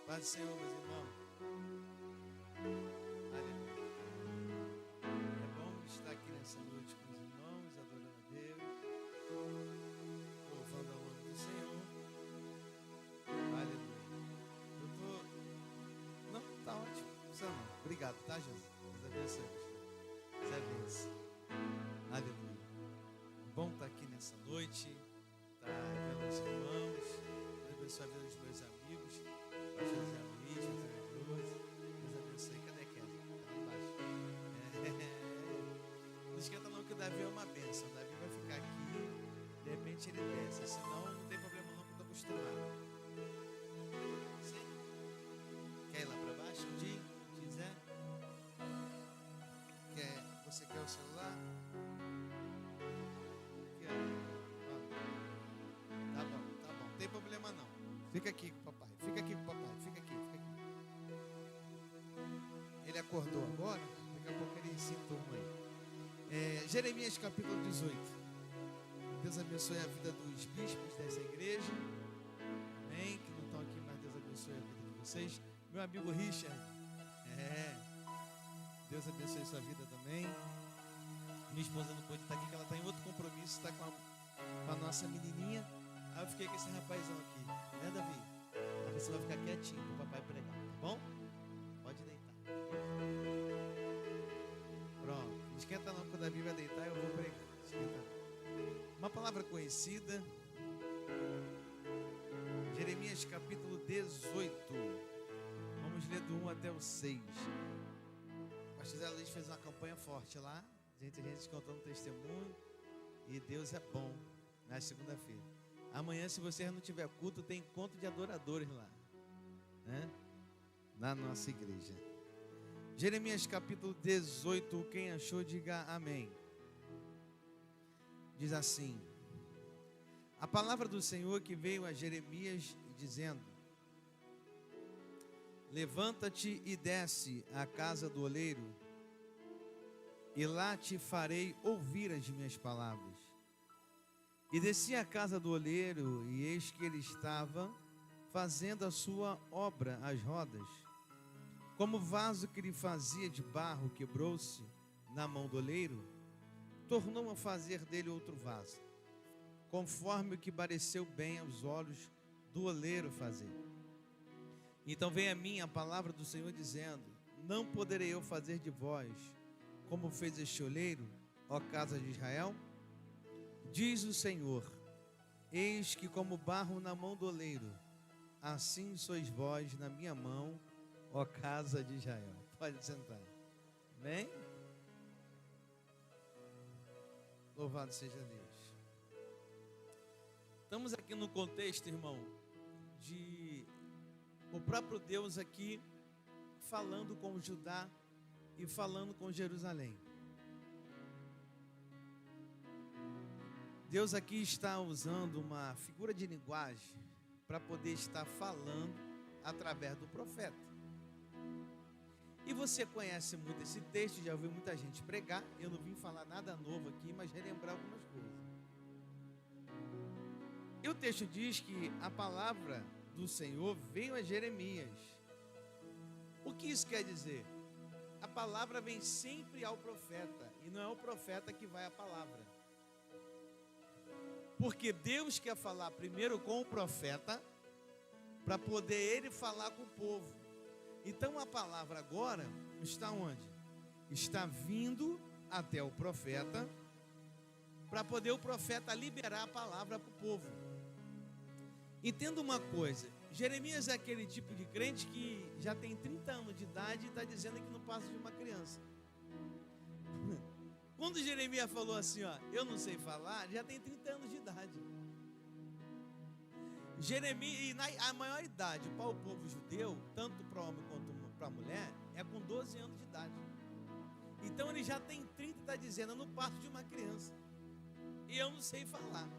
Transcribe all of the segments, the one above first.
Paz do Senhor, meus irmãos. Aleluia. É bom estar aqui nessa noite com os irmãos, adorando a Deus, louvando ao nome do Senhor. Aleluia. Não, tá ótimo. Não, obrigado, tá, Jesus? Deus abençoe. Deus abençoe. Aleluia. É bom estar aqui nessa noite, estar vendo os irmãos. Deus abençoe a vida dos meus amigos. Pastor José Luiz, Pastor Cruz. Deus abençoe. Cadê a Kézia? Está lá embaixo. Não esquenta não que o Davi é uma bênção. O Davi vai ficar aqui, de repente ele desce. Senão não tem problema não, que eu estou acostumado. Sim. Quer ir lá para baixo? Se quiser. Você quer o celular? Tá bom. Não tem problema não. Fica aqui com o papai. Fica aqui. Ele acordou agora. Daqui a pouco ele se enturma aí. Jeremias capítulo 18. Deus abençoe a vida dos bispos dessa igreja. Amém. Que não estão aqui, mas Deus abençoe a vida de vocês. Meu amigo Richard. Deus abençoe sua vida também. Minha esposa não pôde estar aqui, que ela está em outro compromisso, está com a nossa menininha. Aí eu fiquei com esse rapazão aqui, né, Davi? Aí você vai ficar quietinho para o papai pregar, tá bom? Pode deitar. Pronto, não esquenta não, porque o Davi vai deitar, eu vou pregar. Esquenta. Uma palavra conhecida, Jeremias capítulo 18. Vamos ler do 1 até o 6. O pastor Zé Luiz fez uma campanha forte lá. A gente contando testemunho. E Deus é bom. Na segunda-feira. Amanhã, se você não tiver culto, tem encontro de adoradores lá, né? Na nossa igreja. Jeremias capítulo 18. Quem achou, diga amém. Diz assim: a palavra do Senhor que veio a Jeremias dizendo: levanta-te e desce à casa do oleiro, e lá te farei ouvir as minhas palavras. E desci à casa do oleiro, e eis que ele estava fazendo a sua obra às rodas. Como o vaso que lhe fazia de barro quebrou-se na mão do oleiro, tornou a fazer dele outro vaso, conforme o que pareceu bem aos olhos do oleiro fazer. Então vem a mim a palavra do Senhor dizendo: não poderei eu fazer de vós como fez este oleiro, ó casa de Israel? Diz o Senhor: eis que como barro na mão do oleiro, assim sois vós na minha mão, ó casa de Israel. Pode sentar. Amém? Louvado seja Deus. Estamos aqui no contexto, irmão, de o próprio Deus aqui falando com Judá e falando com Jerusalém. Deus aqui está usando uma figura de linguagem para poder estar falando através do profeta. E você conhece muito esse texto, já ouviu muita gente pregar. Eu não vim falar nada novo aqui, mas relembrar algumas coisas. E o texto diz que a palavra do Senhor veio a Jeremias. O que isso quer dizer? A palavra vem sempre ao profeta, e não é o profeta que vai à palavra. Porque Deus quer falar primeiro com o profeta, para poder ele falar com o povo. Então a palavra agora está onde? Está vindo até o profeta, para poder o profeta liberar a palavra para o povo. Entenda uma coisa: Jeremias é aquele tipo de crente que já tem 30 anos de idade e está dizendo que não passa de uma criança. Quando Jeremias falou assim, ó, eu não sei falar, já tem 30 anos de idade. Jeremias, e a maior idade para o povo judeu, tanto para o homem quanto para a mulher, é com 12 anos de idade. Então ele já tem 30 e está dizendo, eu não passo de uma criança. E eu não sei falar.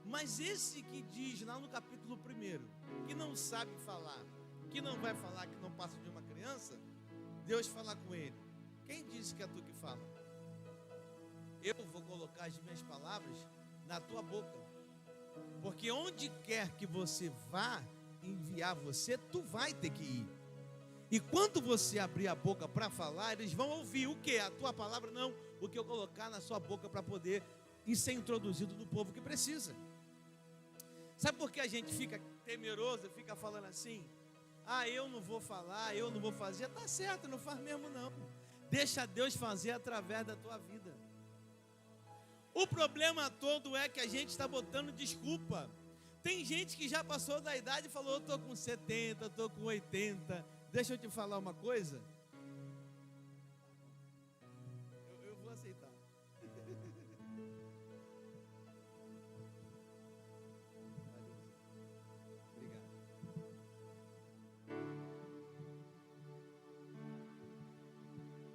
Mas esse que diz lá no capítulo 1, que não sabe falar, que não vai falar, que não passa de uma criança, Deus fala com ele: quem disse que é tu que fala? Eu vou colocar as minhas palavras na tua boca, porque onde quer que você vá, enviar você, tu vai ter que ir. E quando você abrir a boca para falar, eles vão ouvir o quê? A tua palavra, não, o que eu colocar na sua boca para poder ir ser introduzido do povo que precisa. Sabe por que a gente fica temeroso, fica falando assim? Ah, eu não vou falar, eu não vou fazer. Tá certo, não faz mesmo não. Deixa Deus fazer através da tua vida. O problema todo é que a gente está botando desculpa. Tem gente que já passou da idade e falou, eu estou com 70, eu estou com 80. Deixa eu te falar uma coisa. Eu vou aceitar. Obrigado.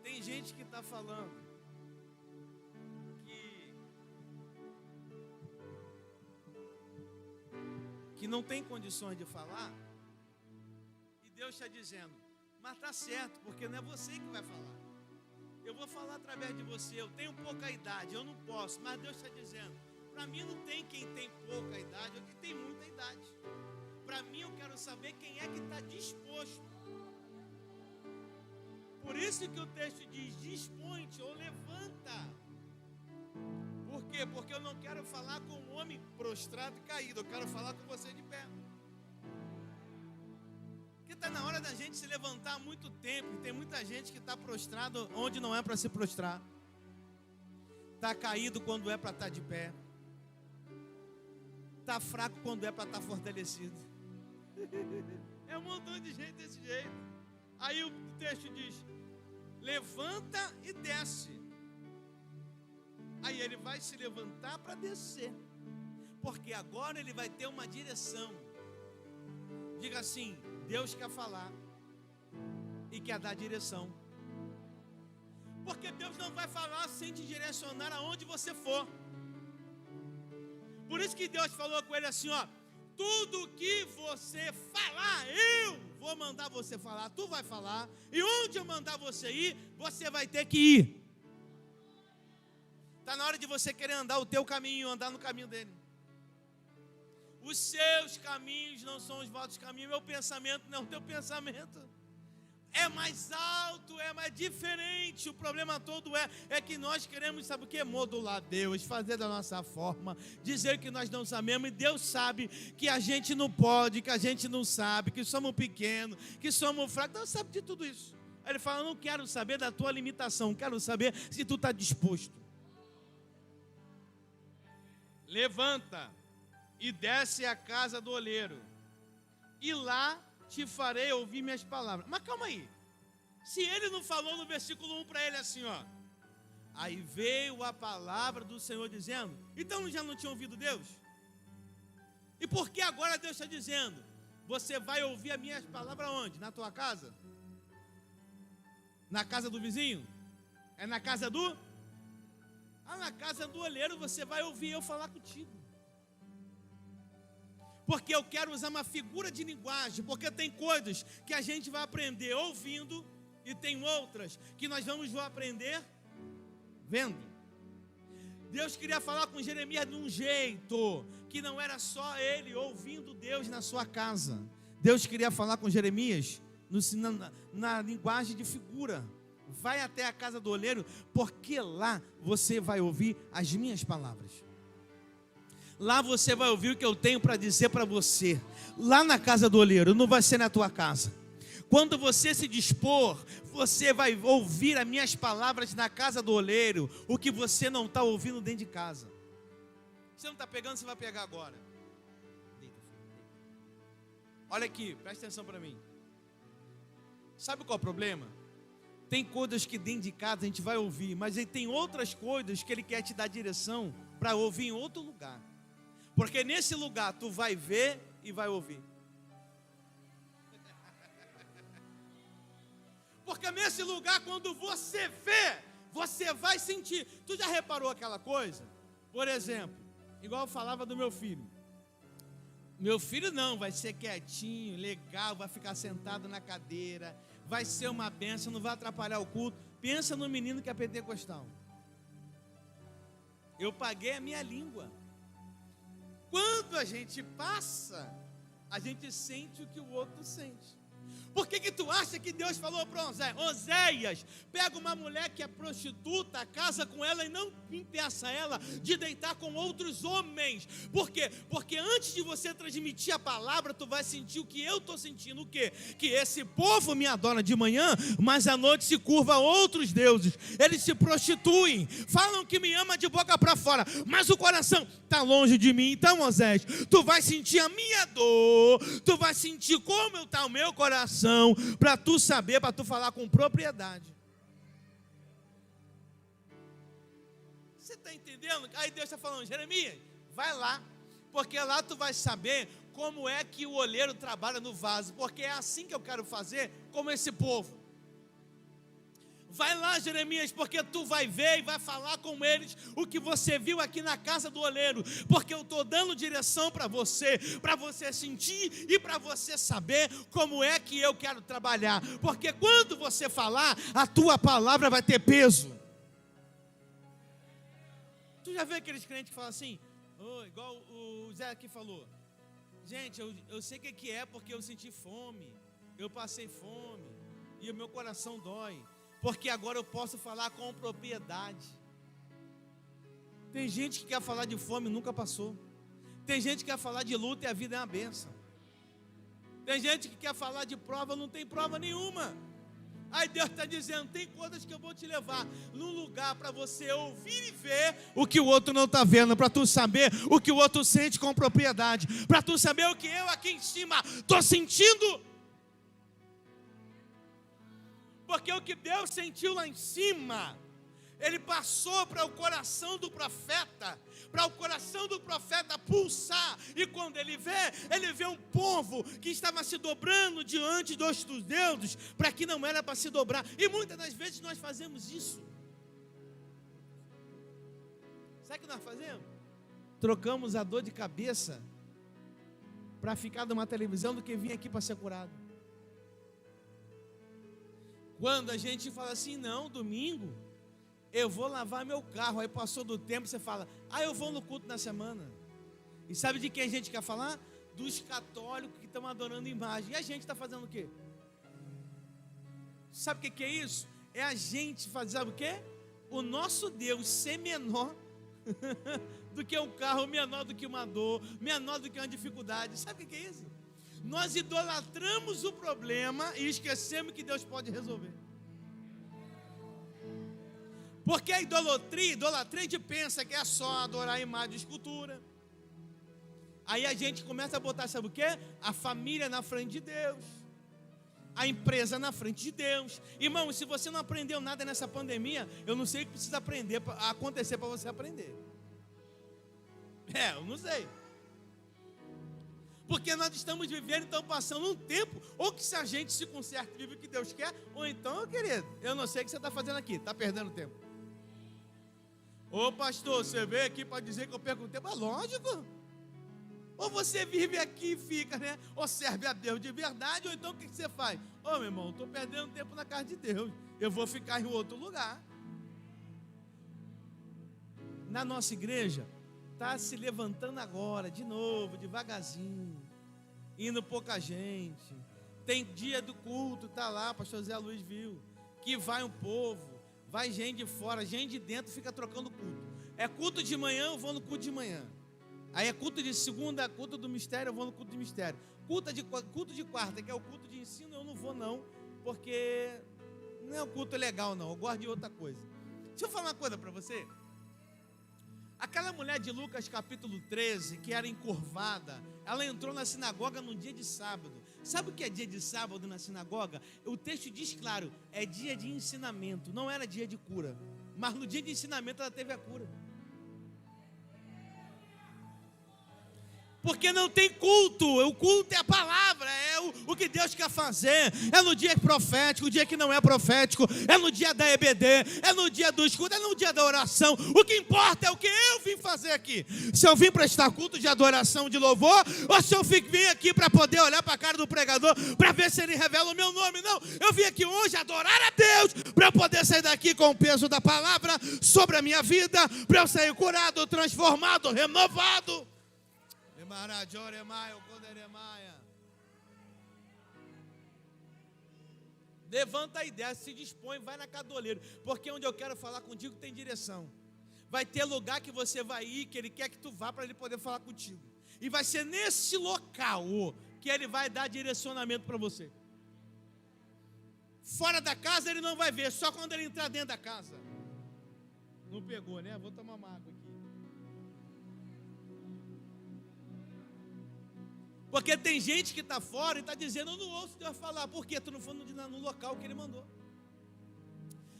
Tem gente que está falando que não tem condições de falar, e Deus está dizendo, mas está certo, porque não é você que vai falar, eu vou falar através de você, eu tenho pouca idade, eu não posso, mas Deus está dizendo, para mim não tem quem tem pouca idade ou quem tem muita idade, para mim eu quero saber quem é que está disposto. Por isso que o texto diz, dispõe-te ou levanta. Por quê? Porque eu não quero falar com um homem prostrado e caído, eu quero falar com você de pé. Porque está na hora da gente se levantar há muito tempo, e tem muita gente que está prostrado onde não é para se prostrar, está caído quando é para estar de pé, está fraco quando é para estar fortalecido. É um montão de gente desse jeito. Aí o texto diz, levanta e desce. Aí ele vai se levantar para descer, porque agora ele vai ter uma direção. Diga assim, Deus quer falar e quer dar direção. Porque Deus não vai falar sem te direcionar aonde você for. Por isso que Deus falou com ele assim, ó, tudo que você falar, eu vou mandar você falar, tu vai falar, e onde eu mandar você ir, você vai ter que ir. Está na hora de você querer andar o teu caminho, andar no caminho dele. Os seus caminhos não são os vossos caminhos, meu pensamento não é o teu pensamento. É mais alto, é mais diferente. O problema todo é que nós queremos, sabe o que? Modular Deus, fazer da nossa forma, dizer que nós não sabemos, e Deus sabe que a gente não pode, que a gente não sabe, que somos pequenos, que somos fracos. Deus sabe de tudo isso. Aí ele fala, eu não quero saber da tua limitação, quero saber se tu está disposto. Levanta e desce à casa do oleiro, e lá te farei ouvir minhas palavras. Mas calma aí, se ele não falou no versículo 1 para ele assim, ó, aí veio a palavra do Senhor dizendo, então já não tinha ouvido Deus? E por que agora Deus está dizendo, você vai ouvir as minhas palavras onde? Na tua casa? Na casa do vizinho? É na casa do... na casa do oleiro você vai ouvir eu falar contigo. Porque eu quero usar uma figura de linguagem, porque tem coisas que a gente vai aprender ouvindo, e tem outras que nós vamos aprender vendo. Deus queria falar com Jeremias de um jeito, que não era só ele ouvindo Deus na sua casa. Deus queria falar com Jeremias na linguagem de figura. Vai até a casa do oleiro, porque lá você vai ouvir as minhas palavras. Lá você vai ouvir o que eu tenho para dizer para você. Lá na casa do oleiro, não vai ser na tua casa. Quando você se dispor, você vai ouvir as minhas palavras na casa do oleiro, o que você não está ouvindo dentro de casa. Você não está pegando, você vai pegar agora. Olha aqui, presta atenção para mim. Sabe qual é o problema? Tem coisas que dentro de casa a gente vai ouvir, mas aí tem outras coisas que ele quer te dar direção para ouvir em outro lugar. Porque nesse lugar tu vai ver e vai ouvir. Porque nesse lugar, quando você vê, você vai sentir. Tu já reparou aquela coisa? Por exemplo, igual eu falava do meu filho. Meu filho não, vai ser quietinho, legal, vai ficar sentado na cadeira, vai ser uma bênção, não vai atrapalhar o culto. Pensa no menino que é pentecostal. Eu paguei a minha língua. Quando a gente passa, A gente sente o que o outro sente. Por que tu acha que Deus falou para Oséias, pega uma mulher que é prostituta, casa com ela e não impeça ela de deitar com outros homens? Por quê? Porque antes de você transmitir a palavra, tu vai sentir o que eu estou sentindo. O quê? Que esse povo me adora de manhã, mas à noite se curva a outros deuses. Eles se prostituem, falam que me ama de boca para fora, mas o coração está longe de mim. Então, Oséias, tu vai sentir a minha dor, tu vai sentir como está o meu coração, para tu saber, para tu falar com propriedade. Você está entendendo? Aí Deus está falando, Jeremias, vai lá, porque lá tu vai saber como é que o oleiro trabalha no vaso, porque é assim que eu quero fazer como esse povo. Vai lá, Jeremias, porque tu vai ver e vai falar com eles o que você viu aqui na casa do oleiro, porque eu estou dando direção para você sentir e para você saber como é que eu quero trabalhar, porque quando você falar, a tua palavra vai ter peso. Tu já viu aqueles crentes que falam assim, igual o Zé aqui falou, gente, eu sei o que é, porque eu senti fome, eu passei fome, e o meu coração dói, porque agora eu posso falar com propriedade. Tem gente que quer falar de fome e nunca passou. Tem gente que quer falar de luta e a vida é uma bênção. Tem gente que quer falar de prova, não tem prova nenhuma. Aí Deus está dizendo, tem coisas que eu vou te levar num lugar para você ouvir e ver o que o outro não está vendo, para tu saber o que o outro sente com propriedade, para tu saber o que eu aqui em cima estou sentindo. Porque o que Deus sentiu lá em cima, Ele passou para o coração do profeta, pulsar, e quando ele vê um povo que estava se dobrando diante dos deuses, para que não era para se dobrar, e muitas das vezes nós fazemos isso. Sabe o que nós fazemos? Trocamos a dor de cabeça para ficar numa televisão do que vir aqui para ser curado. Quando a gente fala assim, não, domingo, eu vou lavar meu carro, aí passou do tempo, você fala, eu vou no culto na semana. E sabe de quem a gente quer falar? Dos católicos que estão adorando imagem. E a gente está fazendo o quê? Sabe o que é isso? É a gente fazer, sabe o quê? O nosso Deus ser menor do que um carro, menor do que uma dor, menor do que uma dificuldade. Sabe o que é isso? Nós idolatramos o problema e esquecemos que Deus pode resolver. Porque a idolatria a gente pensa que é só adorar a imagem de escultura. Aí a gente começa a botar, sabe o quê? A família na frente de Deus, a empresa na frente de Deus. Irmão, se você não aprendeu nada nessa pandemia, eu não sei o que precisa acontecer para você aprender. Eu não sei. Porque nós estamos vivendo, então passando um tempo, ou que se a gente se conserta e vive o que Deus quer, ou então, querido, eu não sei o que você está fazendo aqui, está perdendo tempo. Ô pastor, você veio aqui para dizer que eu perco tempo? É lógico. Ou você vive aqui e fica, né? Ou serve a Deus de verdade, ou então o que você faz? Meu irmão, estou perdendo tempo na casa de Deus, eu vou ficar em outro lugar. Na nossa igreja, está se levantando agora, de novo, devagarzinho, indo pouca gente. Tem dia do culto, está lá, pastor Zé Luiz viu, que vai um povo, vai gente de fora, gente de dentro, fica trocando culto. É culto de manhã, eu vou no culto de manhã. Aí é culto de segunda, culto do mistério, eu vou no culto de mistério. Culto de quarta, que é o culto de ensino, eu não vou não, porque não é um culto legal não, eu gosto de outra coisa. Deixa eu falar uma coisa para você. Aquela mulher de Lucas capítulo 13, que era encurvada, ela entrou na sinagoga no dia de sábado. Sabe o que é dia de sábado na sinagoga? O texto diz claro, é dia de ensinamento, não era dia de cura. Mas no dia de ensinamento ela teve a cura. Porque não tem culto, o culto é a palavra, é o que Deus quer fazer, é no dia profético, o dia que não é profético, é no dia da EBD, é no dia do escudo, é no dia da oração. O que importa é o que eu vim fazer aqui. Se eu vim prestar culto de adoração, de louvor, ou se eu vim aqui para poder olhar para a cara do pregador, para ver se ele revela o meu nome. Não, eu vim aqui hoje adorar a Deus, para eu poder sair daqui com o peso da palavra sobre a minha vida, para eu sair curado, transformado, renovado. Levanta a ideia, se dispõe, vai na casa do oleiro, porque onde eu quero falar contigo tem direção. Vai ter lugar que você vai ir, que Ele quer que tu vá para Ele poder falar contigo. E vai ser nesse local que Ele vai dar direcionamento para você. Fora da casa Ele não vai ver, só quando Ele entrar dentro da casa. Não pegou, né? Vou tomar uma água aqui. Porque tem gente que está fora e está dizendo, eu não ouço Deus falar. Por quê? Tu não foi no local que Ele mandou.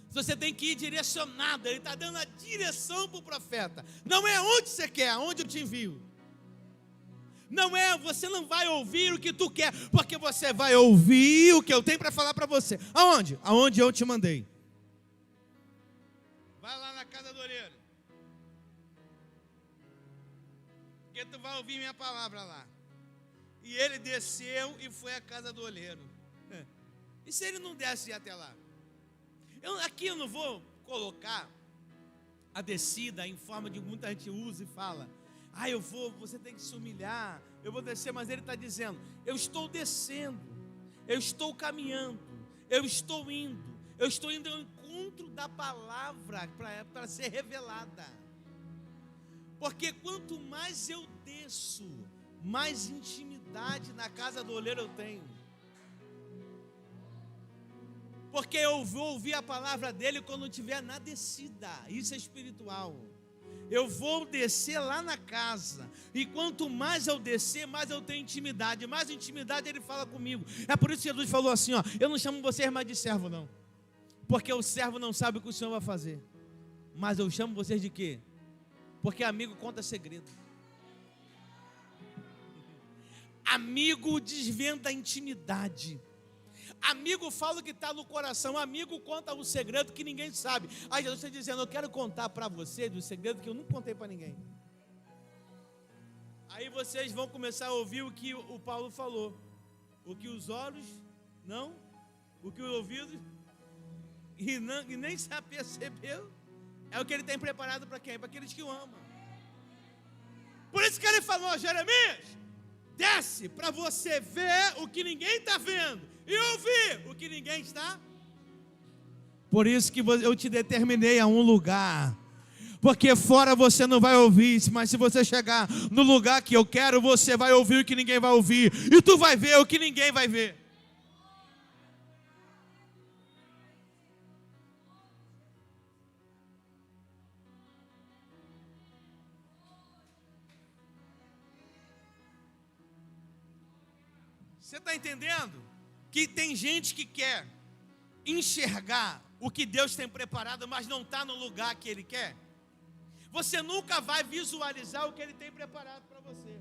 Você tem que ir direcionado. Ele está dando a direção para o profeta. Não é onde você quer, aonde eu te envio. Não é, você não vai ouvir o que tu quer, porque você vai ouvir o que eu tenho para falar para você. Aonde? Aonde eu te mandei. Vai lá na casa do oleiro, porque tu vai ouvir minha palavra lá. E ele desceu e foi à casa do oleiro. E se ele não desce até lá? Aqui eu não vou colocar a descida em forma de muita gente usa e fala, você tem que se humilhar, eu vou descer, mas ele está dizendo, eu estou descendo, eu estou caminhando, eu estou indo ao encontro da palavra para ser revelada. Porque quanto mais eu desço, mais intimidade na casa do oleiro eu tenho. Porque eu vou ouvir a palavra dele quando estiver na descida. Isso é espiritual. Eu vou descer lá na casa. E quanto mais eu descer, mais eu tenho intimidade. Mais intimidade ele fala comigo. É por isso que Jesus falou assim, eu não chamo vocês mais de servo não. Porque o servo não sabe o que o Senhor vai fazer. Mas eu chamo vocês de quê? Porque amigo conta segredo. Amigo desvenda a intimidade. Amigo fala o que está no coração. Amigo conta o segredo que ninguém sabe. Aí Jesus está dizendo, eu quero contar para você do segredo que eu nunca contei para ninguém. Aí vocês vão começar a ouvir o que o Paulo falou. O que os olhos não, o que os ouvidos e nem se apercebeu. É o que ele tem preparado para quem? Para aqueles que o amam. Por isso que ele falou, Jeremias, desce para você ver o que ninguém está vendo e ouvir o que ninguém está. Por isso que eu te determinei a um lugar, porque fora você não vai ouvir, mas se você chegar no lugar que eu quero, você vai ouvir o que ninguém vai ouvir, e tu vai ver o que ninguém vai ver. Você está entendendo? Que tem gente que quer enxergar o que Deus tem preparado, mas não está no lugar que Ele quer. Você nunca vai visualizar o que Ele tem preparado para você.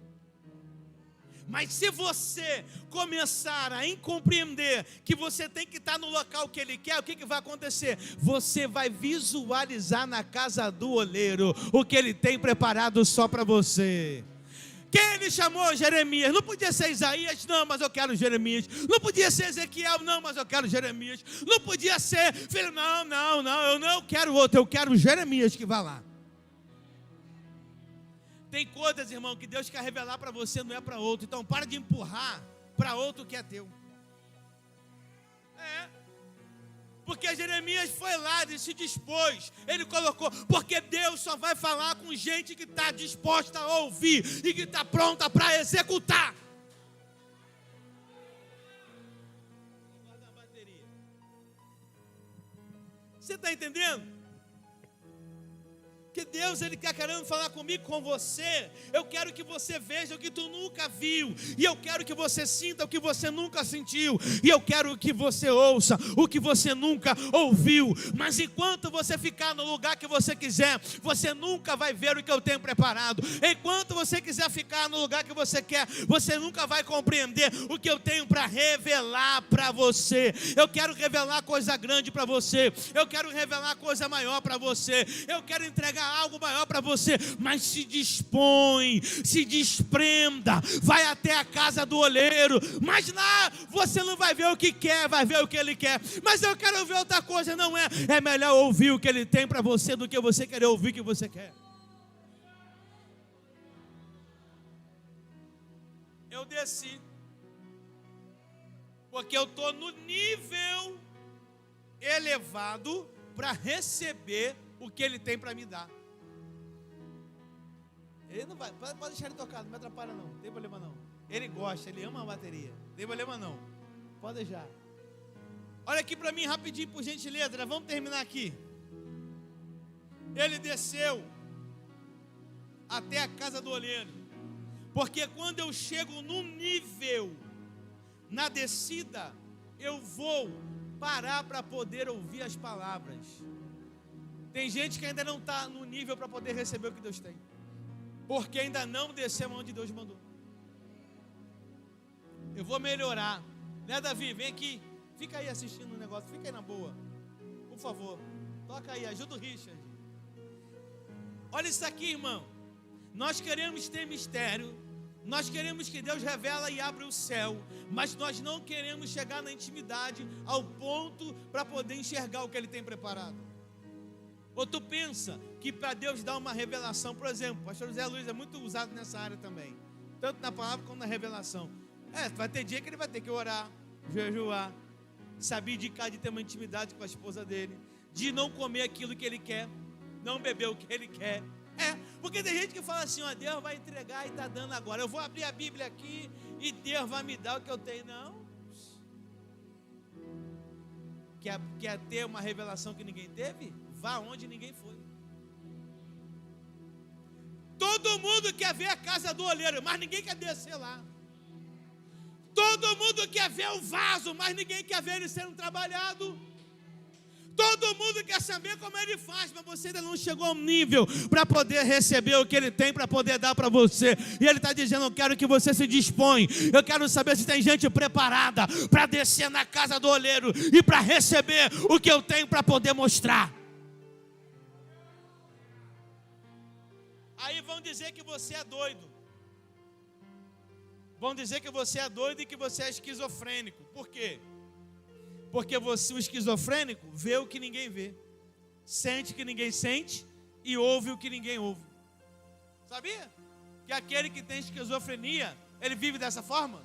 Mas se você começar a compreender que você tem que estar no local que Ele quer, o que vai acontecer? Você vai visualizar na casa do oleiro o que Ele tem preparado só para você. Quem ele chamou? Jeremias. Não podia ser Isaías, não, mas eu quero Jeremias. Não podia ser Ezequiel, não, mas eu quero Jeremias. Não podia ser filho, não, eu não quero outro, eu quero Jeremias que vá lá. Tem coisas, irmão, que Deus quer revelar para você, não é para outro. Então para de empurrar para outro que é teu. Porque Jeremias foi lá e se dispôs. Ele colocou, porque Deus só vai falar com gente que está disposta a ouvir e que está pronta para executar. Você está entendendo? Que Deus, Ele está querendo falar comigo, com você. Eu quero que você veja o que tu nunca viu, e eu quero que você sinta o que você nunca sentiu, e eu quero que você ouça o que você nunca ouviu. Mas enquanto você ficar no lugar que você quiser, você nunca vai ver o que eu tenho preparado. Enquanto você quiser ficar no lugar que você quer, você nunca vai compreender o que eu tenho para revelar para você. Eu quero revelar coisa grande para você, eu quero revelar coisa maior para você, eu quero entregar algo maior para você, mas se dispõe, se desprenda, vai até a casa do oleiro, mas lá você não vai ver o que quer, vai ver o que ele quer. Mas eu quero ver outra coisa, não é? É melhor ouvir o que ele tem para você do que você querer ouvir o que você quer. desci. Porque eu estou no nível elevado para receber o que Ele tem para me dar. Ele não vai, pode deixar ele tocar, não me atrapalha não, não tem problema não. Ele gosta, ele ama a bateria, não tem problema não, pode deixar. Olha aqui para mim rapidinho, por gentileza, vamos terminar aqui. Ele desceu até a casa do olheiro, porque quando eu chego num nível, na descida, eu vou parar para poder ouvir as palavras. Tem gente que ainda não está no nível para poder receber o que Deus tem, porque ainda não desceu onde Deus mandou. Eu vou melhorar, né, Davi? Vem aqui, fica aí assistindo o negócio, fica aí na boa, por favor, toca aí, ajuda o Richard. Olha isso aqui, irmão. Nós queremos ter mistério, nós queremos que Deus revela e abra o céu, mas nós não queremos chegar na intimidade ao ponto para poder enxergar o que Ele tem preparado. Ou tu pensa que para Deus dar uma revelação, por exemplo, o pastor José Luiz é muito usado nessa área também, tanto na palavra como na revelação. Vai ter dia que ele vai ter que orar, jejuar, se abdicar de ter uma intimidade com a esposa dele, de não comer aquilo que ele quer, não beber o que ele quer. Porque tem gente que fala assim, ó, Deus vai entregar e está dando agora, eu vou abrir a Bíblia aqui e Deus vai me dar o que eu tenho. Não. Quer ter uma revelação que ninguém teve? Vá onde ninguém foi. Todo mundo quer ver a casa do olheiro, mas ninguém quer descer lá. Todo mundo quer ver o vaso, mas ninguém quer ver ele sendo trabalhado. Todo mundo quer saber como ele faz, mas você ainda não chegou ao nível para poder receber o que ele tem para poder dar para você. E ele está dizendo, eu quero que você se dispõe. Eu quero saber se tem gente preparada para descer na casa do olheiro e para receber o que eu tenho para poder mostrar. Aí vão dizer que você é doido. Vão dizer que você é doido e que você é esquizofrênico. Por quê? Porque você, o esquizofrênico, vê o que ninguém vê, sente o que ninguém sente e ouve o que ninguém ouve. Sabia? Que aquele que tem esquizofrenia, ele vive dessa forma?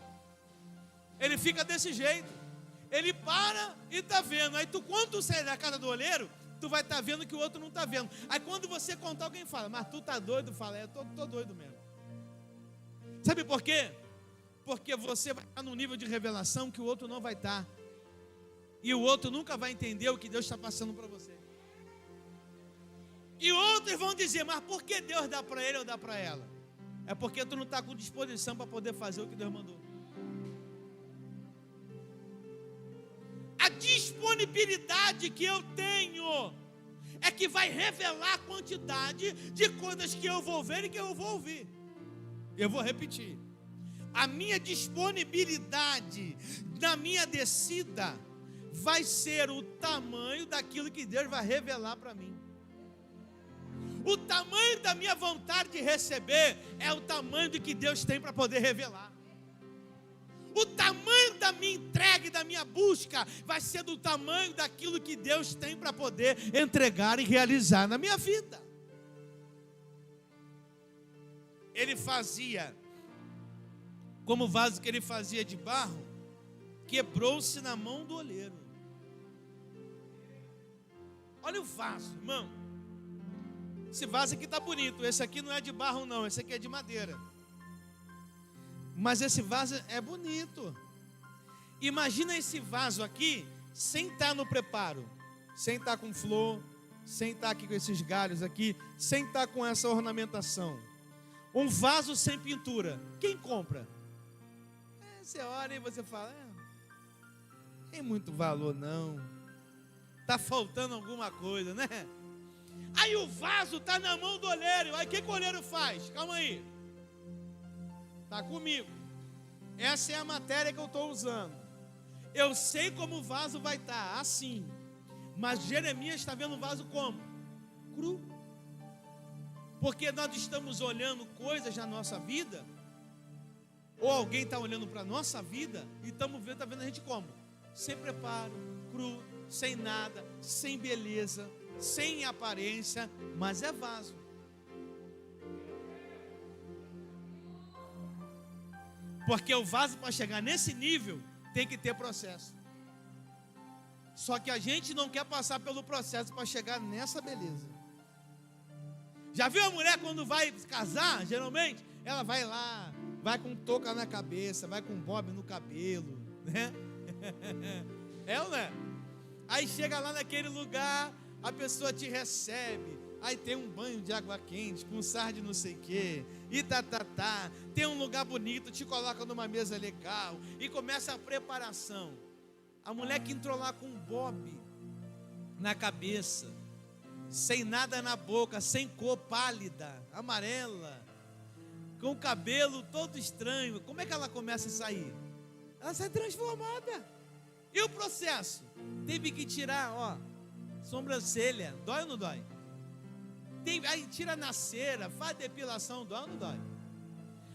Ele fica desse jeito. Ele para e está vendo. Aí quando tu sair da casa do olheiro, tu vai estar vendo que o outro não está vendo. Aí quando você contar, alguém fala, mas tu está doido? Fala, eu estou doido mesmo. Sabe por quê? Porque você vai estar num nível de revelação que o outro não vai estar. E o outro nunca vai entender o que Deus está passando para você. E outros vão dizer, mas por que Deus dá para ele ou dá para ela? É porque tu não está com disposição para poder fazer o que Deus mandou. A disponibilidade que eu tenho é que vai revelar a quantidade de coisas que eu vou ver e que eu vou ouvir. Eu vou repetir. A minha disponibilidade na minha descida vai ser o tamanho daquilo que Deus vai revelar para mim. O tamanho da minha vontade de receber é o tamanho do que Deus tem para poder revelar. O tamanho da minha entrega e da minha busca vai ser do tamanho daquilo que Deus tem para poder entregar e realizar na minha vida. Ele fazia, como o vaso que ele fazia de barro, quebrou-se na mão do olheiro. Olha o vaso, irmão. Esse vaso aqui está bonito. Esse aqui não é de barro não, esse aqui é de madeira. Mas esse vaso é bonito. Imagina esse vaso aqui sem estar no preparo, sem estar com flor, sem estar aqui com esses galhos aqui, sem estar com essa ornamentação. Um vaso sem pintura, quem compra? Você olha e você fala, tem muito valor não, está faltando alguma coisa, né? Aí o vaso está na mão do olheiro. Aí o que o olheiro faz? Calma aí, está comigo. Essa é a matéria que eu estou usando. Eu sei como o vaso vai estar, assim. Mas Jeremias está vendo o vaso como? Cru. Porque nós estamos olhando coisas na nossa vida, ou alguém está olhando para a nossa vida e está vendo a gente como? Sem preparo, cru, sem nada, sem beleza, sem aparência, mas é vaso. Porque o vaso, para chegar nesse nível, tem que ter processo. Só que a gente não quer passar pelo processo para chegar nessa beleza. Já viu a mulher quando vai casar? Geralmente, ela vai lá, vai com touca na cabeça, vai com bob no cabelo, né? É ou não é? Aí chega lá naquele lugar, a pessoa te recebe, aí tem um banho de água quente, com sar de não sei o quê, e tem um lugar bonito, te coloca numa mesa legal, e começa a preparação. A mulher que entrou lá com um bob na cabeça, sem nada na boca, sem cor, pálida, amarela, com o cabelo todo estranho, como é que ela começa a sair? Ela sai transformada. E o processo? Teve que tirar, ó, sobrancelha, dói ou não dói? Aí tira na cera, faz depilação, dói ou não dói?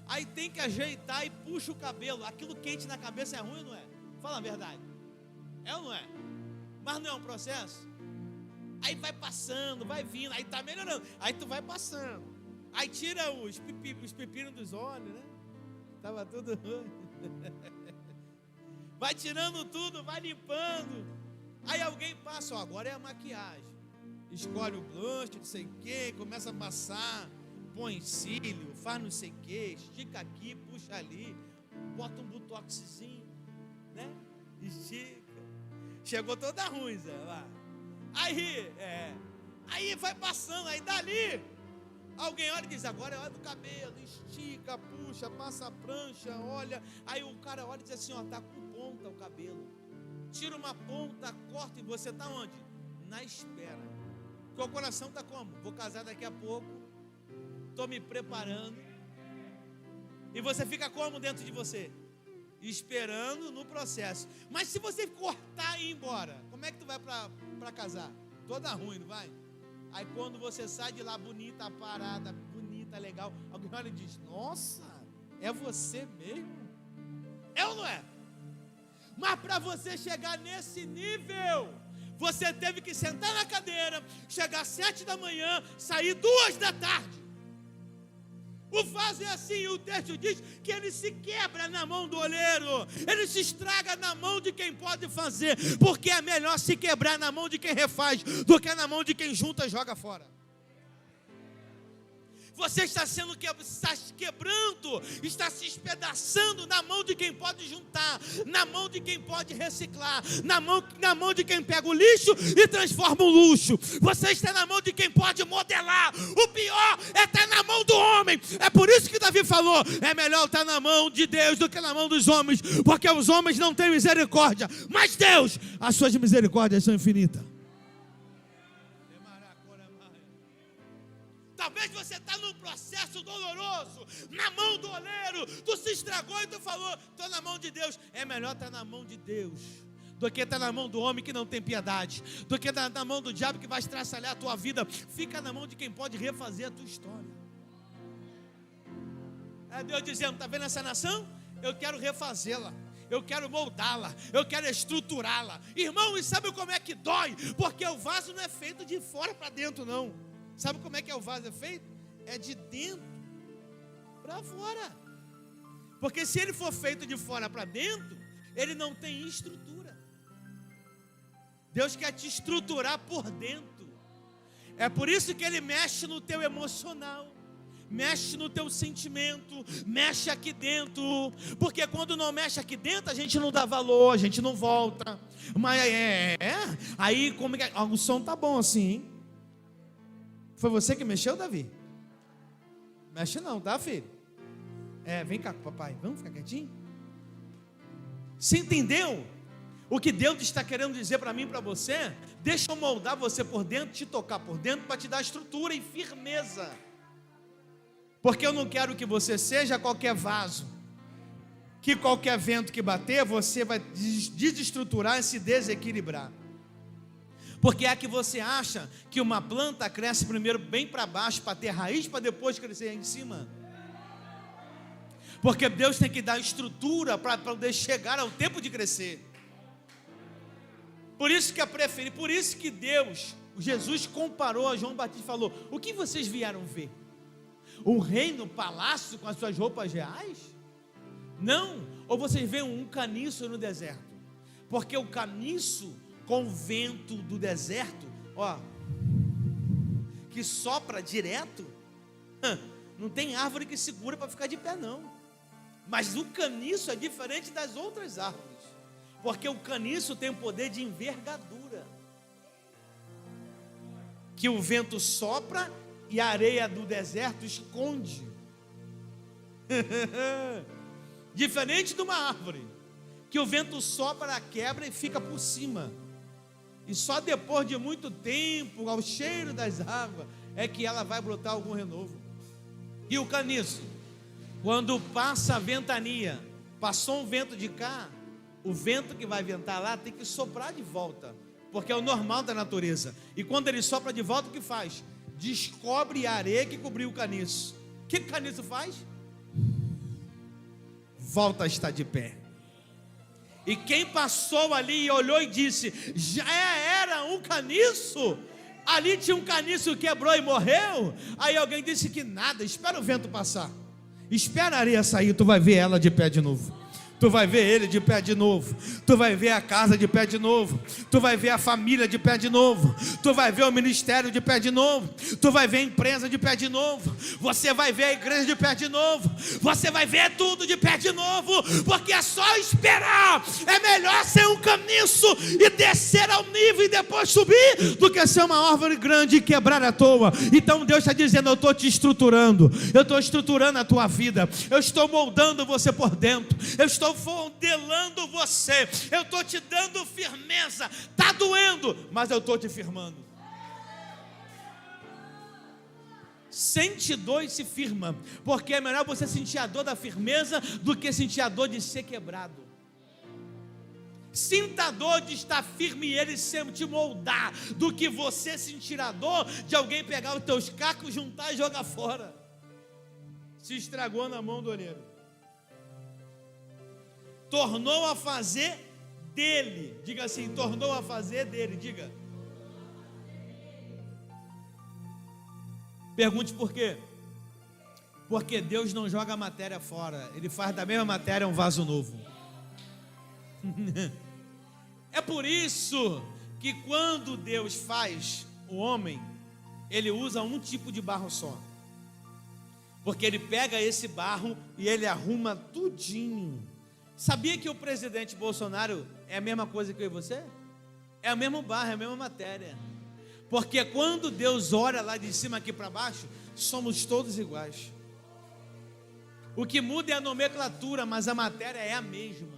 Aí tem que ajeitar e puxa o cabelo. Aquilo quente na cabeça é ruim ou não é? Fala a verdade. É ou não é? Mas não é um processo? Aí vai passando, vai vindo, aí tá melhorando. Aí tu vai passando. Aí tira os pepinos dos olhos, né? Tava tudo ruim. Vai tirando tudo, vai limpando. Aí alguém passa, ó, agora é a maquiagem. Escolhe o blush, não sei o que, começa a passar, põe cílio, faz não sei o que, estica aqui, puxa ali, bota um botoxzinho, né? Estica. Chegou toda ruim, Zé, lá. Aí vai passando, aí dali, alguém olha e diz, agora é hora do cabelo, estica, puxa, passa a prancha, olha. Aí o cara olha e diz assim, ó, tá com ponta o cabelo. Tira uma ponta, corta e você tá onde? Na espera. Porque o coração tá como? Vou casar daqui a pouco, tô me preparando. E você fica como dentro de você? Esperando no processo. Mas se você cortar e ir embora, como é que tu vai para casar? Toda ruim, não vai? Aí quando você sai de lá bonita, parada, bonita, legal, alguém olha e diz, nossa, é você mesmo? É ou não é? Mas para você chegar nesse nível, você teve que sentar na cadeira, chegar às 7 da manhã, sair 2 da tarde. O vaso é assim, o texto diz que ele se quebra na mão do oleiro, ele se estraga na mão de quem pode fazer, porque é melhor se quebrar na mão de quem refaz, do que na mão de quem junta e joga fora. Você está se quebrando, está se espedaçando na mão de quem pode juntar, na mão de quem pode reciclar, na mão de quem pega o lixo e transforma o luxo. Você está na mão de quem pode modelar. O pior é estar na mão do homem. É por isso que Davi falou, é melhor estar na mão de Deus do que na mão dos homens, porque os homens não têm misericórdia, mas Deus, as suas misericórdias são infinitas. Talvez você está num processo doloroso, na mão do oleiro, tu se estragou e tu falou, estou na mão de Deus. É melhor estar na mão de Deus do que estar na mão do homem que não tem piedade, do que estar na mão do diabo que vai estraçalhar a tua vida. Fica na mão de quem pode refazer a tua história. É Deus dizendo, está vendo essa nação? Eu quero refazê-la, eu quero moldá-la, eu quero estruturá-la. Irmão, e sabe como é que dói? Porque o vaso não é feito de fora para dentro, não. Sabe como é que o vaso é feito? É de dentro para fora. Porque se ele for feito de fora para dentro, ele não tem estrutura. Deus quer te estruturar por dentro. É por isso que ele mexe no teu emocional, mexe no teu sentimento, mexe aqui dentro. Porque quando não mexe aqui dentro, a gente não dá valor, a gente não volta. Mas aí como é que... o som tá bom assim, hein? Foi você que mexeu, Davi? Mexe não, tá, filho? Vem cá com o papai, vamos ficar quietinho? Você entendeu o que Deus está querendo dizer para mim e para você? Deixa eu moldar você por dentro, te tocar por dentro, para te dar estrutura e firmeza. Porque eu não quero que você seja qualquer vaso, que qualquer vento que bater, você vai desestruturar e se desequilibrar. Porque é que você acha que uma planta cresce primeiro bem para baixo, para ter raiz, para depois crescer em cima? Porque Deus tem que dar estrutura para poder chegar ao tempo de crescer. Por isso que por isso que Jesus comparou a João Batista e falou, o que vocês vieram ver? Um rei no palácio com as suas roupas reais? Não, ou vocês veem um caniço no deserto, porque o caniço com o vento do deserto, ó, que sopra direto, não tem árvore que segura para ficar de pé não. Mas o caniço é diferente das outras árvores, porque o caniço tem o poder de envergadura, que o vento sopra e a areia do deserto esconde. Diferente de uma árvore, que o vento sopra, quebra e fica por cima, e só depois de muito tempo, ao cheiro das águas, é que ela vai brotar algum renovo. E o caniço, quando passa a ventania, passou um vento de cá, o vento que vai ventar lá tem que soprar de volta, porque é o normal da natureza. E quando ele sopra de volta, o que faz? Descobre a areia que cobriu o caniço. O que o caniço faz? Volta a estar de pé. E quem passou ali e olhou e disse: já era um caniço? Ali tinha um caniço que quebrou e morreu. Aí alguém disse que nada, espera o vento passar, espera a areia sair, tu vai ver ela de pé de novo. Tu vai ver ele de pé de novo. Tu vai ver a casa de pé de novo. Tu vai ver a família de pé de novo. Tu vai ver o ministério de pé de novo. Tu vai ver a empresa de pé de novo. Você vai ver a igreja de pé de novo. Você vai ver tudo de pé de novo, porque é só esperar. É melhor ser um caniço e descer ao nível e depois subir, do que ser uma árvore grande e quebrar à toa. Então Deus está dizendo: eu estou te estruturando. Eu estou estruturando a tua vida. Eu estou moldando você por dentro. Eu estou modelando você, eu estou te dando firmeza. Está doendo, mas eu estou te firmando. Sente dor e se firma, porque é melhor você sentir a dor da firmeza do que sentir a dor de ser quebrado. Sinta a dor de estar firme e ele sempre te moldar, do que você sentir a dor de alguém pegar os teus cacos, juntar e jogar fora. Se estragou na mão do olheiro. Tornou a fazer dele. Diga assim: tornou a fazer dele. Diga. Pergunte por quê? Porque Deus não joga a matéria fora. Ele faz da mesma matéria um vaso novo. É por isso que quando Deus faz o homem, ele usa um tipo de barro só, porque ele pega esse barro e ele arruma tudinho. Sabia que o presidente Bolsonaro é a mesma coisa que eu e você? É o mesmo barro, é a mesma matéria. Porque quando Deus olha lá de cima aqui para baixo, somos todos iguais. O que muda é a nomenclatura, mas a matéria é a mesma.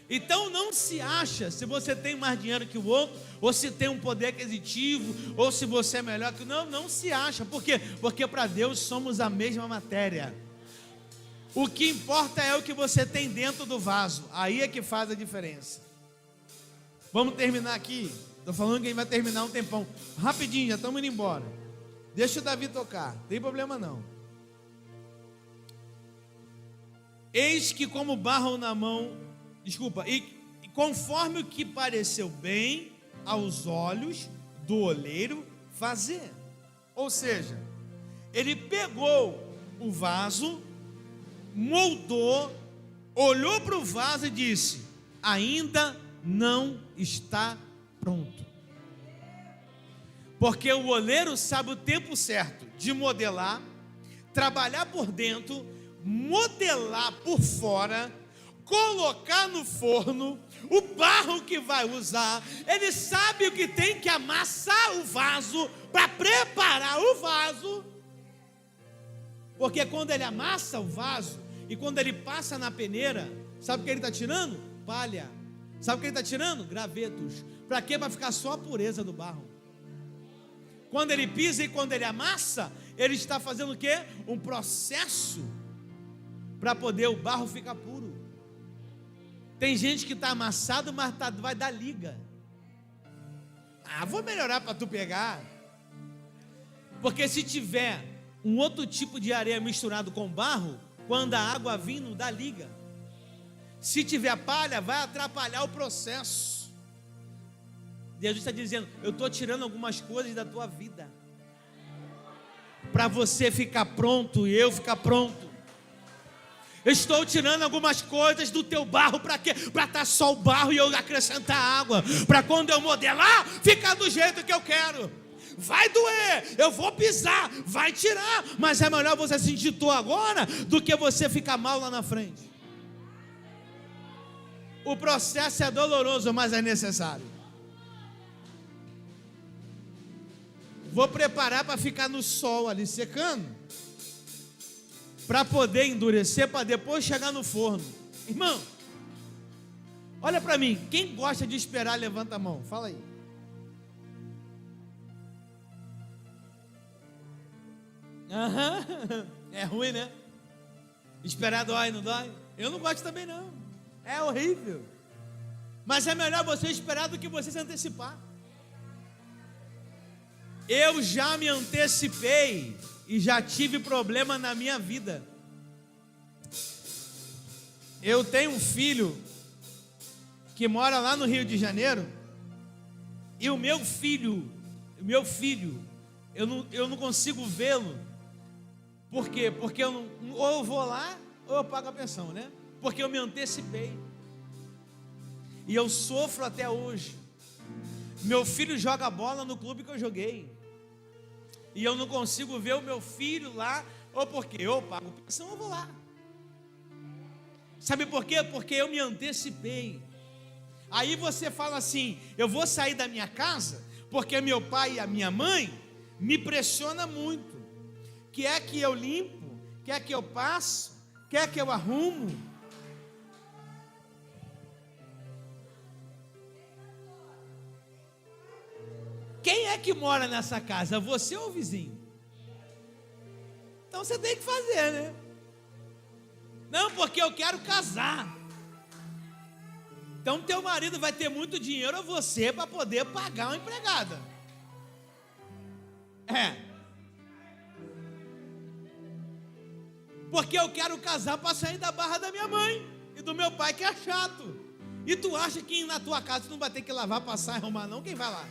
Então não se acha se você tem mais dinheiro que o outro, ou se tem um poder aquisitivo, ou se você é melhor que... Não se acha. Por quê? Porque para Deus somos a mesma matéria. O que importa é o que você tem dentro do vaso. Aí é que faz a diferença. Vamos terminar aqui. Estou falando que a gente vai terminar um tempão. Rapidinho, já estamos indo embora. Deixa o Davi tocar, não tem problema não. Eis que como barro na mão, e conforme o que pareceu bem aos olhos do oleiro fazer. Ou seja, ele pegou o vaso, moldou, olhou para o vaso e disse: ainda não está pronto. Porque o oleiro sabe o tempo certo de modelar, trabalhar por dentro, modelar por fora, colocar no forno o barro que vai usar. Ele sabe o que tem que amassar o vaso para preparar o vaso. Porque quando ele amassa o vaso e quando ele passa na peneira, sabe o que ele está tirando? Palha. Sabe o que ele está tirando? Gravetos. Para quê? Para ficar só a pureza do barro. Quando ele pisa e quando ele amassa, ele está fazendo o quê? Um processo para poder o barro ficar puro. Tem gente que está amassado, mas vai dar liga. Vou melhorar para tu pegar. Porque se tiver um outro tipo de areia misturado com barro, quando a água vir, não dá liga. Se tiver palha, vai atrapalhar o processo. Deus está dizendo: eu estou tirando algumas coisas da tua vida, para você ficar pronto e eu ficar pronto. Eu estou tirando algumas coisas do teu barro. Para quê? Para estar só o barro e eu acrescentar água. Para quando eu modelar, ficar do jeito que eu quero. Vai doer, eu vou pisar, vai tirar. Mas é melhor você sentir dor agora do que você ficar mal lá na frente. O processo é doloroso, mas é necessário. Vou preparar para ficar no sol ali secando, para poder endurecer, para depois chegar no forno. Irmão, olha para mim. Quem gosta de esperar, levanta a mão. Fala aí. É ruim, né? Esperar dói, não dói? Eu não gosto também não. É horrível. Mas é melhor você esperar do que você se antecipar. Eu já me antecipei e já tive problema na minha vida. Eu tenho um filho que mora lá no Rio de Janeiro. E o meu filho, eu não consigo vê-lo. Por quê? Porque ou eu vou lá, ou eu pago a pensão, né? Porque eu me antecipei. E eu sofro até hoje. Meu filho joga bola no clube que eu joguei. E eu não consigo ver o meu filho lá, ou porque eu pago pensão, eu vou lá. Sabe por quê? Porque eu me antecipei. Aí você fala assim: eu vou sair da minha casa, porque meu pai e a minha mãe me pressionam muito. Quer que eu limpo, quer que eu passo, quer que eu arrumo. Quem é que mora nessa casa? Você ou o vizinho? Então você tem que fazer, né? Não, porque eu quero casar. Então teu marido vai ter muito dinheiro ou você para poder pagar uma empregada. Porque eu quero casar para sair da barra da minha mãe e do meu pai, que é chato. E tu acha que na tua casa tu não vai ter que lavar, passar, arrumar não? Quem vai lá?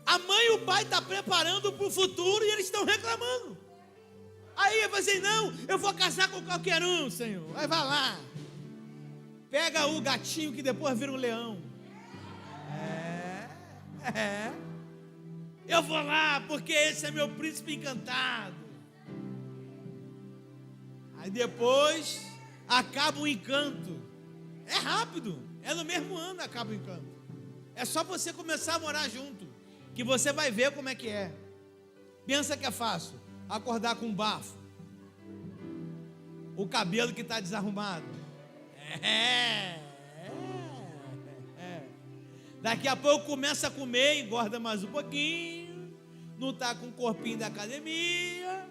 A mãe e o pai estão preparando para o futuro e eles estão reclamando. Aí eu vou dizer: não, eu vou casar com qualquer um, Senhor. Aí vai lá, pega o gatinho que depois vira um leão. Eu vou lá porque esse é meu príncipe encantado. Aí depois acaba o encanto. É rápido, é no mesmo ano acaba o encanto. É só você começar a morar junto, que você vai ver como é que é. Pensa que é fácil acordar com um bafo, o cabelo que está desarrumado. Daqui a pouco começa a comer, engorda mais um pouquinho, não está com o corpinho da academia.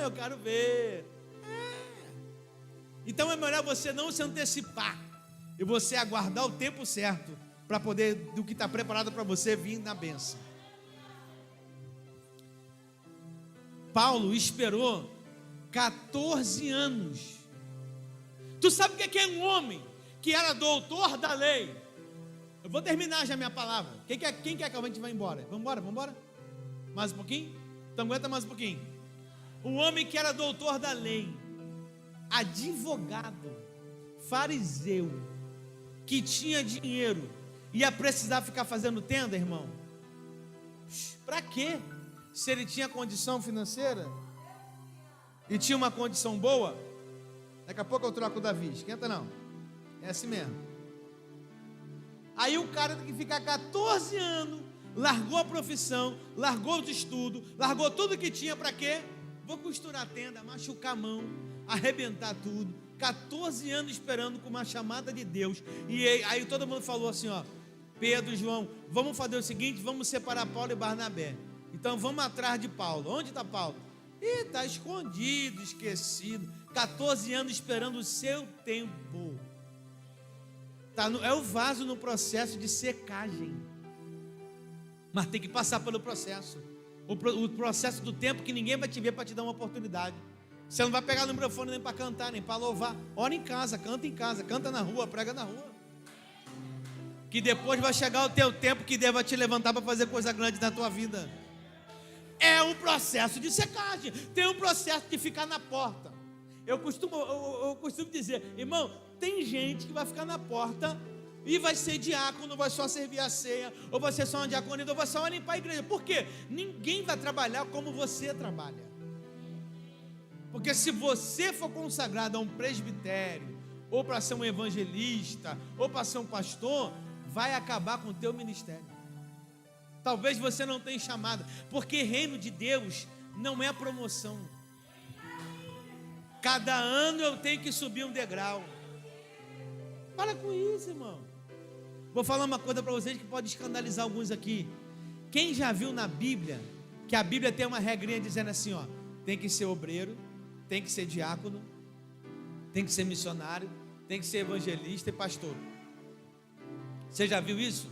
Eu quero ver. Então é melhor você não se antecipar e você aguardar o tempo certo para poder, do que está preparado para você, vir na bênção. Paulo esperou 14 anos. Tu sabe o que é um homem que era doutor da lei? Eu vou terminar já minha palavra. Quem quer que a gente vá embora? Vamos embora? Mais um pouquinho? Então aguenta mais um pouquinho. Um homem que era doutor da lei, advogado, fariseu, que tinha dinheiro, ia precisar ficar fazendo tenda, irmão? Para quê? Se ele tinha condição financeira e tinha uma condição boa. Daqui a pouco eu troco o Davi, esquenta não. É assim mesmo. Aí o cara tem que ficar 14 anos, largou a profissão, largou os estudos, largou tudo que tinha. Para quê? Vou costurar a tenda, machucar a mão, arrebentar tudo. 14 anos esperando com uma chamada de Deus. E aí todo mundo falou assim: ó, Pedro e João, vamos fazer o seguinte, vamos separar Paulo e Barnabé. Então vamos atrás de Paulo. Onde está Paulo? Está escondido, esquecido. 14 anos esperando o seu tempo. É o vaso no processo de secagem. Mas tem que passar pelo processo. O processo do tempo que ninguém vai te ver para te dar uma oportunidade. Você não vai pegar no microfone nem para cantar, nem para louvar. Ora em casa, canta na rua, prega na rua. Que depois vai chegar o teu tempo que Deus vai te levantar para fazer coisa grande na tua vida. É um processo de secagem, tem um processo de ficar na porta. Eu costumo dizer, irmão, tem gente que vai ficar na porta e vai ser diácono, vai só servir a ceia, ou vai ser só uma diaconisa, ou vai só limpar a igreja. Por quê? Ninguém vai trabalhar como você trabalha. Porque se você for consagrado a um presbitério, ou para ser um evangelista, ou para ser um pastor, vai acabar com o teu ministério. Talvez você não tenha chamada, porque reino de Deus não é promoção. Cada ano eu tenho que subir um degrau. Para com isso, irmão. Vou falar uma coisa para vocês que pode escandalizar alguns aqui. Quem já viu na Bíblia, que a Bíblia tem uma regrinha dizendo assim, ó, tem que ser obreiro, tem que ser diácono, tem que ser missionário, tem que ser evangelista e pastor. Você já viu isso?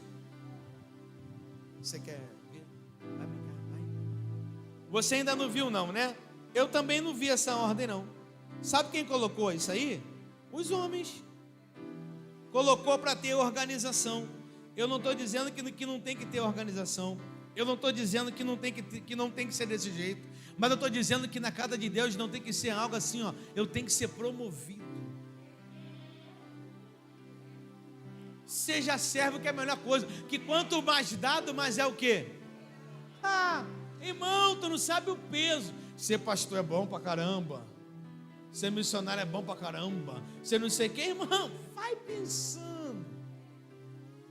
Você quer ver? Vai brincar, vai. Você ainda não viu não, né? Eu também não vi essa ordem não. Sabe quem colocou isso aí? Os homens. Colocou para ter organização. Eu não estou dizendo que não tem que ter organização. Eu não estou dizendo que não tem que ser desse jeito. Mas eu estou dizendo que na casa de Deus não tem que ser algo assim, ó. Eu tenho que ser promovido. Seja servo, que é a melhor coisa. Que quanto mais dado, mais é o quê? Irmão, tu não sabe o peso. Ser pastor é bom pra caramba. Ser missionário é bom pra caramba. Ser não sei quem, irmão, vai pensando.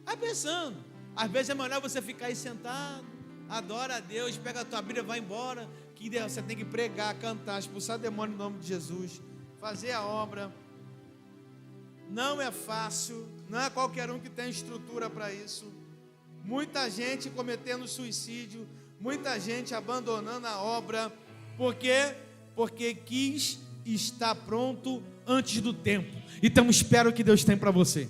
Vai pensando. Às vezes é melhor você ficar aí sentado, adora a Deus, pega a tua Bíblia e vai embora. Que você tem que pregar, cantar, expulsar demônio no nome de Jesus, fazer a obra. Não é fácil, não é qualquer um que tem estrutura para isso. Muita gente cometendo suicídio, muita gente abandonando a obra. Por quê? Porque quis estar pronto antes do tempo. Então espero o que Deus tem para você.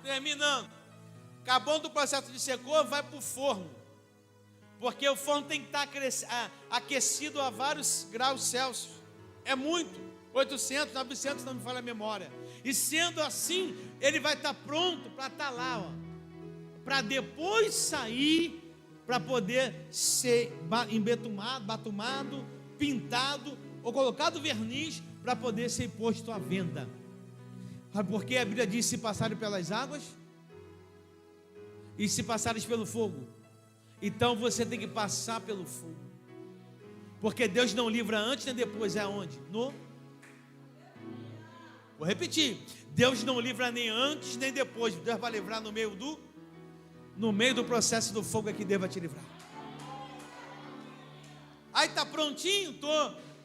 Terminando, acabou do processo de secou, vai para o forno. Porque o forno tem que estar aquecido a vários graus Celsius. É muito, 800, 900, não me falha a memória. E sendo assim, ele vai estar pronto para estar lá, ó, para depois sair, para poder ser embetumado, batumado, pintado ou colocado verniz para poder ser posto à venda. Sabe por quê? A Bíblia diz: se passarem pelas águas e se passares pelo fogo. Então você tem que passar pelo fogo, porque Deus não livra antes nem depois. É aonde? Vou repetir: Deus não livra nem antes nem depois. Deus vai livrar no meio do processo do fogo, é que Deus vai te livrar. Aí tá prontinho,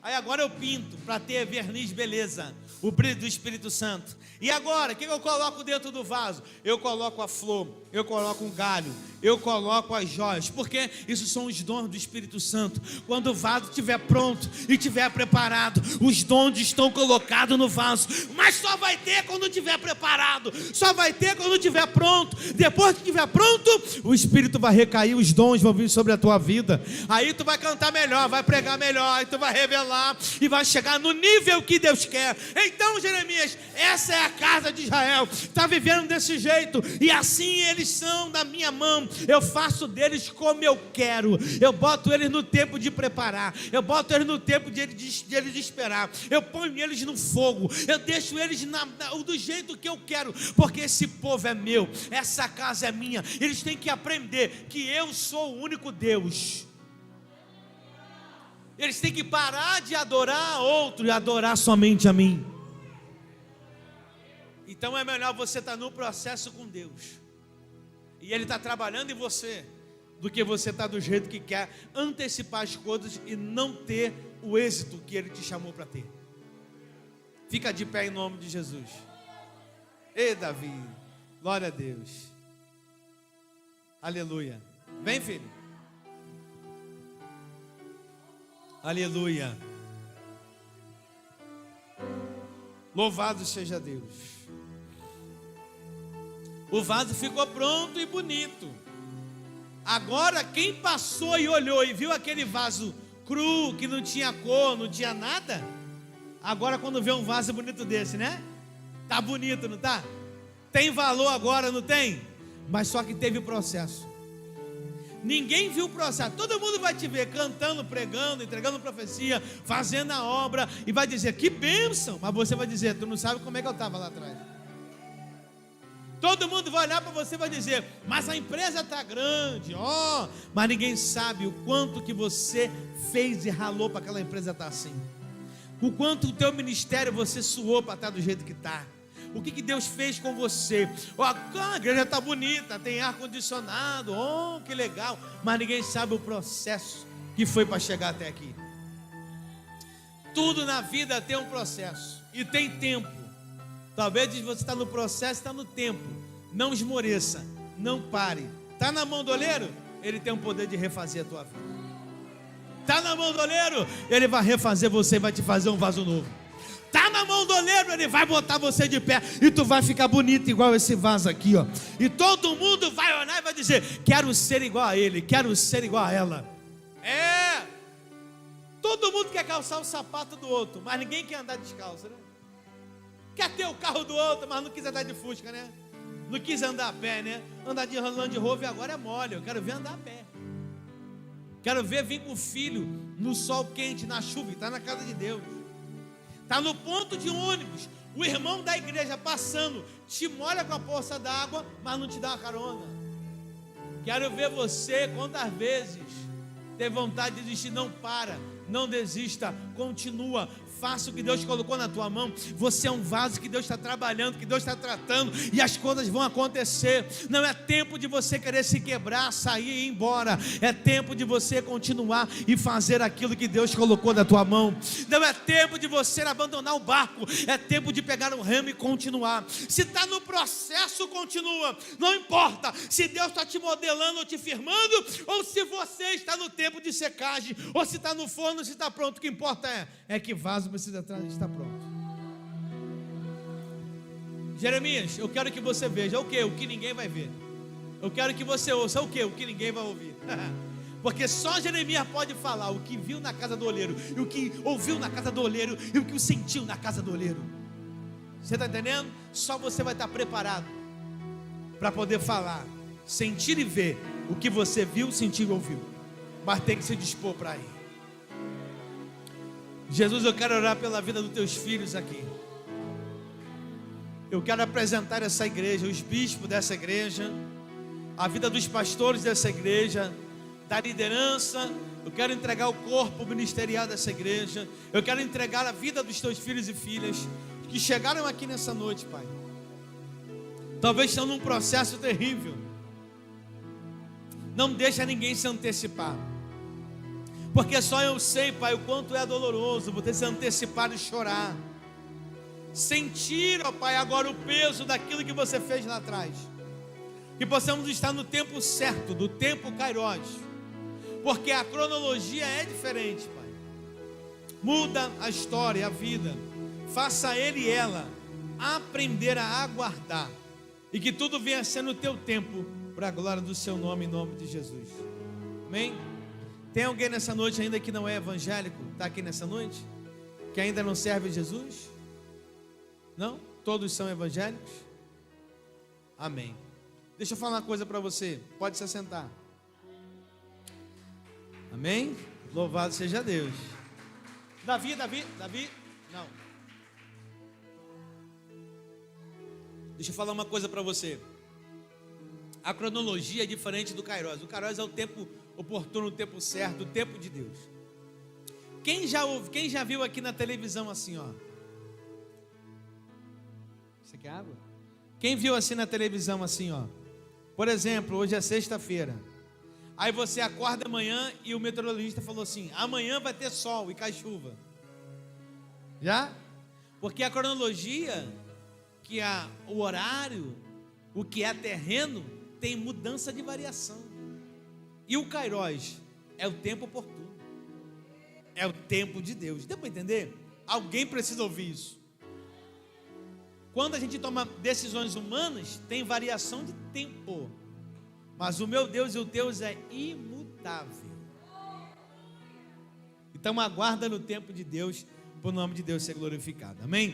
aí agora eu pinto para ter verniz, beleza, o brilho do Espírito Santo. E agora, o que eu coloco dentro do vaso? Eu coloco a flor, eu coloco um galho, eu coloco as joias, porque isso são os dons do Espírito Santo. Quando o vaso estiver pronto e estiver preparado, os dons estão colocados no vaso, mas só vai ter quando estiver preparado, só vai ter quando estiver pronto. Depois que estiver pronto, o Espírito vai recair, os dons vão vir sobre a tua vida. Aí tu vai cantar melhor, vai pregar melhor, aí tu vai revelar e vai chegar no nível que Deus quer. Então, Jeremias, essa é a casa de Israel, está vivendo desse jeito, e assim eles são da minha mão. Eu faço deles como eu quero. Eu boto eles no tempo de preparar, eu boto eles no tempo de eles esperar, eu ponho eles no fogo, eu deixo eles do jeito que eu quero, porque esse povo é meu, essa casa é minha. Eles têm que aprender que eu sou o único Deus. Eles têm que parar de adorar a outro e adorar somente a mim. Então é melhor você estar no processo com Deus, e Ele está trabalhando em você, do que você estar do jeito que quer, antecipar as coisas e não ter o êxito que Ele te chamou para ter. Fica de pé em nome de Jesus. Ei, Davi, glória a Deus. Aleluia. Vem, filho. Aleluia. Louvado seja Deus. O vaso ficou pronto e bonito. Agora quem passou e olhou e viu aquele vaso cru, que não tinha cor, não tinha nada, agora quando vê um vaso bonito desse, né? Tá bonito, não tá? Tem valor agora, não tem? Mas só que teve processo. Ninguém viu o processo. Todo mundo vai te ver cantando, pregando, entregando profecia, fazendo a obra, e vai dizer, que bênção. Mas você vai dizer, tu não sabe como é que eu estava lá atrás. Todo mundo vai olhar para você e vai dizer, mas a empresa está grande, mas ninguém sabe o quanto que você fez e ralou para aquela empresa estar assim. O quanto o teu ministério você suou para estar do jeito que está. O que Deus fez com você? A igreja está bonita, tem ar-condicionado, que legal. Mas ninguém sabe o processo que foi para chegar até aqui. Tudo na vida tem um processo e tem tempo. Talvez você está no processo, está no tempo. Não esmoreça, não pare. Está na mão do oleiro? Ele tem o poder de refazer a tua vida. Está na mão do oleiro? Ele vai refazer você e vai te fazer um vaso novo. Está na mão do oleiro, ele vai botar você de pé e tu vai ficar bonito igual esse vaso aqui, ó. E todo mundo vai olhar e vai dizer, quero ser igual a ele, quero ser igual a ela. Todo mundo quer calçar o sapato do outro, mas ninguém quer andar descalço, né? Quer ter o carro do outro, mas não quis andar de Fusca, né? Não quis andar a pé, né? Andar de Land Rover agora é mole, eu quero ver andar a pé. Quero ver vir com o filho no sol quente, na chuva, está na casa de Deus. Está no ponto de ônibus, o irmão da igreja passando, te molha com a poça d'água, mas não te dá uma carona. Quero ver você, quantas vezes ter vontade de desistir, não para, não desista, continua. Faça o que Deus colocou na tua mão. Você é um vaso que Deus está trabalhando, que Deus está tratando, e as coisas vão acontecer. Não é tempo de você querer se quebrar, sair e ir embora. É tempo de você continuar e fazer aquilo que Deus colocou na tua mão. Não é tempo de você abandonar o barco. É tempo de pegar o remo e continuar. Se está no processo, continua. Não importa se Deus está te modelando ou te firmando, ou se você está no tempo de secagem, ou se está no forno, se está pronto. O que importa é que vaso precisa estar pronto. Jeremias, eu quero que você veja o que? O que ninguém vai ver. Eu quero que você ouça o que? O que ninguém vai ouvir. Porque só Jeremias pode falar o que viu na casa do oleiro, e o que ouviu na casa do oleiro, e o que sentiu na casa do oleiro. Você está entendendo? Só você vai estar preparado para poder falar, sentir e ver o que você viu, sentiu e ouviu. Mas tem que se dispor para ir. Jesus, eu quero orar pela vida dos teus filhos aqui. Eu quero apresentar essa igreja, os bispos dessa igreja, a vida dos pastores dessa igreja, da liderança. Eu quero entregar o corpo ministerial dessa igreja. Eu quero entregar a vida dos teus filhos e filhas que chegaram aqui nessa noite, Pai. Talvez estão num processo terrível. Não deixa ninguém se antecipar. Porque só eu sei, Pai, o quanto é doloroso você se antecipar e chorar. Sentir, ó Pai, agora o peso daquilo que você fez lá atrás. Que possamos estar no tempo certo, do tempo Kairos. Porque a cronologia é diferente, Pai. Muda a história, a vida. Faça ele e ela aprender a aguardar. E que tudo venha ser no teu tempo, para a glória do seu nome, em nome de Jesus. Amém? Tem alguém nessa noite ainda que não é evangélico? Está aqui nessa noite? Que ainda não serve Jesus? Não? Todos são evangélicos? Amém. Deixa eu falar uma coisa para você. Pode se assentar. Amém? Louvado seja Deus. Davi, não. Deixa eu falar uma coisa para você. A cronologia é diferente do Kairos. O Kairos é o tempo oportuno, o tempo certo, o tempo de Deus. Quem já viu aqui na televisão assim, ó? Você quer água? Quem viu assim na televisão assim, ó? Por exemplo, hoje é sexta-feira. Aí você acorda amanhã e o meteorologista falou assim: amanhã vai ter sol e cai chuva. Já? Porque a cronologia, que é o horário, o que é terreno, tem mudança de variação. E o Kairos é o tempo oportuno. É o tempo de Deus. Deu para entender? Alguém precisa ouvir isso. Quando a gente toma decisões humanas, tem variação de tempo. Mas o meu Deus e o teu é imutável. Então aguarda no tempo de Deus, para o nome de Deus ser glorificado. Amém?